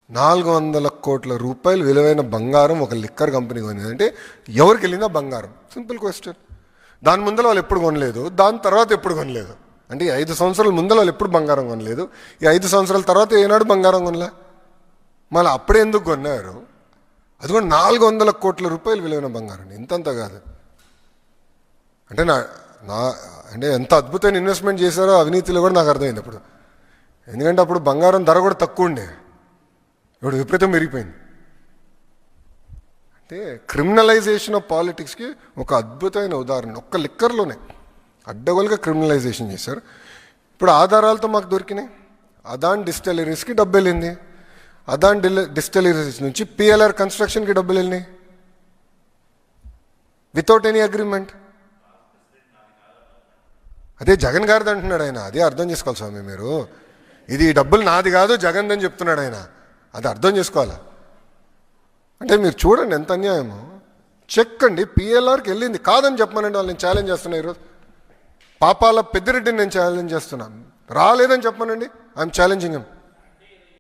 400 కోట్ల రూపాయలు విలువైన బంగారం ఒక లిక్కర్ కంపెనీ కొనింది అంటే ఎవరికి వెళ్ళిందా బంగారం? Simple question. దాని ముందర వాళ్ళు ఎప్పుడు కొనలేదు, దాని తర్వాత ఎప్పుడు కొనలేదు. అంటే ఈ 5 సంవత్సరాల ముందర వాళ్ళు ఎప్పుడు బంగారం కొనలేదు, ఈ 5 సంవత్సరాల తర్వాత ఏనాడు బంగారం కొనలే. మళ్ళీ అప్పుడే ఎందుకు కొన్నారు? అది కూడా 400 కోట్ల రూపాయలు విలువైన బంగారం, ఇంతంత కాదు. అంటే అంటే ఎంత అద్భుతమైన ఇన్వెస్ట్మెంట్ చేశారో అవినీతిలో కూడా నాకు అర్థమైంది అప్పుడు. ఎందుకంటే అప్పుడు బంగారం ధర కూడా తక్కువ ఉండే, ఇప్పుడు విపరీతం పెరిగిపోయింది. అంటే క్రిమినలైజేషన్ ఆఫ్ పాలిటిక్స్కి ఒక అద్భుతమైన ఉదాహరణ ఒక్క లిక్కర్లోనే అడ్డగోలుగా క్రిమినలైజేషన్ చేశారు. ఇప్పుడు ఆధారాలతో మాకు దొరికినాయి. అదాన్ డిస్టిలరీస్కి డబ్బు వెళ్ళింది, అదాన్ డిస్టిలరీస్ నుంచి పిఎల్ఆర్ కన్స్ట్రక్షన్కి డబ్బులు వెళ్ళినాయి వితౌట్ ఎనీ అగ్రిమెంట్. అదే జగన్ గారిది అంటున్నాడు ఆయన, అదే అర్థం చేసుకోవాలి స్వామి మీరు. ఇది ఈ డబ్బులు నాది కాదు జగన్ అని చెప్తున్నాడు ఆయన, అది అర్థం చేసుకోవాలా. అంటే మీరు చూడండి ఎంత అన్యాయమో. చెక్ అండి పిఎల్ఆర్కి వెళ్ళింది, కాదని చెప్పమనండి వాళ్ళు. నేను ఛాలెంజ్ చేస్తున్నా ఈరోజు. పాపాల పెద్దిరెడ్డిని నేను ఛాలెంజ్ చేస్తున్నాను, రాలేదని చెప్పమనండి. I'm challenging him.